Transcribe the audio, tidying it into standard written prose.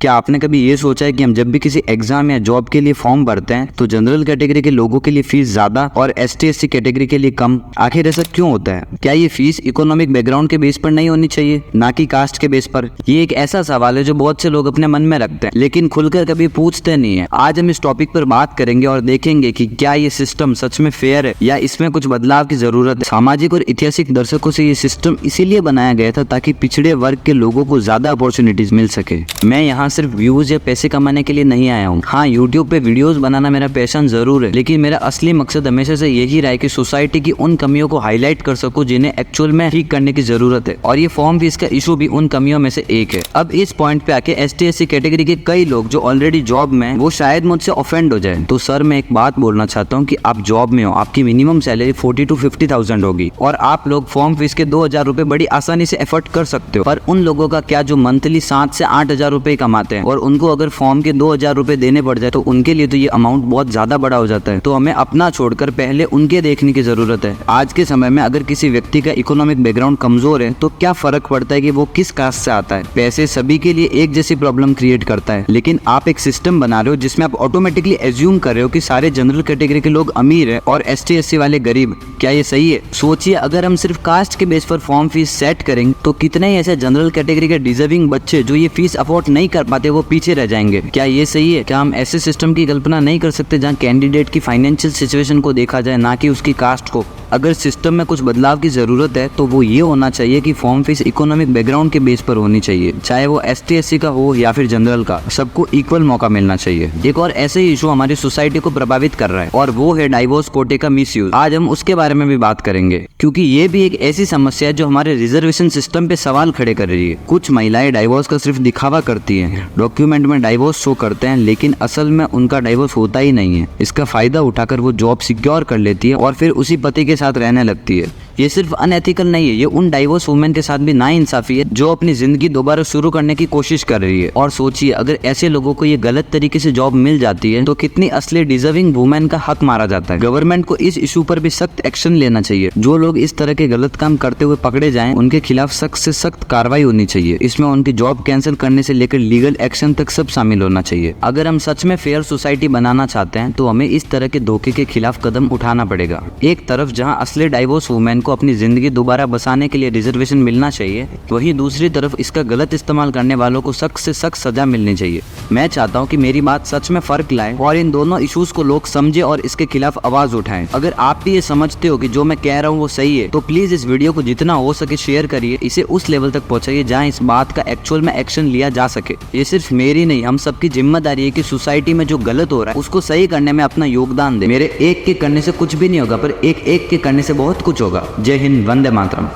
क्या आपने कभी ये सोचा है कि हम जब भी किसी एग्जाम या जॉब के लिए फॉर्म भरते हैं तो जनरल कैटेगरी के लोगों के लिए फीस ज्यादा और ST/SC कैटेगरी के लिए कम? आखिर ऐसा क्यों होता है? क्या ये फीस इकोनॉमिक बैकग्राउंड के बेस पर नहीं होनी चाहिए, ना कि कास्ट के बेस पर? ये एक ऐसा सवाल है जो बहुत से लोग अपने मन में रखते हैं लेकिन खुलकर कभी पूछते नहीं है। आज हम इस टॉपिक पर बात करेंगे और देखेंगे कि क्या ये सिस्टम सच में फेयर है या इसमें कुछ बदलाव की जरूरत है। सामाजिक और ऐतिहासिक दर्शकों से ये सिस्टम इसीलिए बनाया गया था ताकि पिछड़े वर्ग के लोगों को ज्यादा अपॉर्चुनिटीज मिल सके। मैं यहाँ सिर्फ व्यूज या पैसे कमाने के लिए नहीं आया हूँ। हाँ, यूट्यूब पे वीडियोस बनाना मेरा पैशन जरूर है, लेकिन मेरा असली मकसद हमेशा से यही रहा है कि सोसाइटी की उन कमियों को हाईलाइट कर सकूं जिन्हें एक्चुअल में ठीक करने की जरूरत है। और ये फॉर्म फीस का इशू भी उन कमियों में से एक है। अब इस पॉइंट पे आके ST/SC कैटेगरी के कई लोग जो ऑलरेडी जॉब में, वो शायद मुझसे ऑफेंड हो जाए। तो सर, मैं एक बात बोलना चाहता हूँ कि आप जॉब में हो, आपकी मिनिमम सैलरी 40 to 50,000 होगी और आप लोग फॉर्म फीस के 2,000 रुपए बड़ी आसानी से एफर्ट कर सकते हो। पर उन लोगों का क्या जो मंथली 7 से 8,000 रुपए कमाते हैं और उनको अगर फॉर्म के 2,000 रुपए देने पड़ जाए तो उनके लिए तो ये अमाउंट बहुत ज्यादा बड़ा हो जाता है। तो हमें अपना छोड़कर पहले उनके देखने की जरूरत है। आज के समय में अगर किसी व्यक्ति का इकोनॉमिक बैकग्राउंड कमजोर है तो क्या फर्क पड़ता है कि वो किस कास्ट से आता है? पैसे सभी के लिए एक जैसी प्रॉब्लम क्रिएट करता है, लेकिन आप एक सिस्टम बना रहे हो जिसमें आप ऑटोमेटिकली एज्यूम कर रहे हो कि सारे जनरल कैटेगरी के लोग अमीर है और ST/SC वाले गरीब। क्या ये सही है? सोचिए, अगर हम सिर्फ कास्ट के बेस पर फॉर्म फीस सेट करेंगे तो कितने ही ऐसे जनरल कैटेगरी के डिजर्विंग बच्चे जो ये फीस अफोर्ड नहीं कर पाते वो पीछे रह जाएंगे। क्या ये सही है? क्या हम ऐसे सिस्टम की कल्पना नहीं कर सकते जहां कैंडिडेट की फाइनेंशियल सिचुएशन को देखा जाए, ना कि उसकी कास्ट को? अगर सिस्टम में कुछ बदलाव की जरूरत है तो वो ये होना चाहिए कि फॉर्म फीस इकोनॉमिक बैकग्राउंड के बेस पर होनी चाहिए, चाहे वो ST/SC का हो या फिर जनरल का। सबको इक्वल मौका मिलना चाहिए। एक और ऐसे ही इशू हमारी सोसाइटी को प्रभावित कर रहा है और वो है डाइवोर्स कोटे का मिसयूज। आज हम उसके बारे में भी बात करेंगे क्योंकि ये भी एक ऐसी समस्या है जो हमारे रिजर्वेशन सिस्टम पे सवाल खड़े कर रही है। कुछ महिलाएं डाइवोर्स का सिर्फ दिखावा करती हैं, डॉक्यूमेंट में डाइवोर्स शो करते हैं, लेकिन असल में उनका डाइवोर्स होता ही नहीं है। इसका फायदा उठाकर वो जॉब सिक्योर कर लेती है और फिर उसी पति के साथ रहने लगती है। ये सिर्फ अनएथिकल नहीं है, ये उन डाइवोर्स वुमेन के साथ भी नाइंसाफी है जो अपनी जिंदगी दोबारा शुरू करने की कोशिश कर रही है। और सोचिए, अगर ऐसे लोगों को ये गलत तरीके से जॉब मिल जाती है तो कितनी असली डिजर्विंग वुमेन का हक मारा जाता है। गवर्नमेंट को इस इशू पर भी सख्त एक्शन लेना चाहिए। जो लोग इस तरह के गलत काम करते हुए पकड़े जाएं, उनके खिलाफ सख्त से सख्त कार्रवाई होनी चाहिए। इसमें उनकी जॉब कैंसिल करने से लेकर लीगल एक्शन तक सब शामिल होना चाहिए। अगर हम सच में फेयर सोसाइटी बनाना चाहते हैं तो हमें इस तरह के धोखे के खिलाफ कदम उठाना पड़ेगा। एक तरफ जहां असली डाइवोर्स वुमेन को अपनी जिंदगी दोबारा बसाने के लिए रिजर्वेशन मिलना चाहिए, वहीं दूसरी तरफ इसका गलत इस्तेमाल करने वालों को सख्त से सख्त सजा मिलनी चाहिए। मैं चाहता हूं कि मेरी बात सच में फर्क लाए और इन दोनों इश्यूज को लोग समझे और इसके खिलाफ आवाज उठाएं। अगर आप भी ये समझते हो कि जो मैं कह रहा हूँ वो सही है तो प्लीज इस वीडियो को जितना हो सके शेयर करिए। इसे उस लेवल तक पहुंचाइए जहाँ इस बात का एक्चुअल में एक्शन लिया जा सके। ये सिर्फ मेरी नहीं, हम सबकी जिम्मेदारी है कि सोसाइटी में जो गलत हो रहा है उसको सही करने में अपना योगदान दे। मेरे एक के करने से कुछ भी नहीं होगा, पर एक एक के करने से बहुत कुछ होगा। जय हिंद, वंदे मातरम।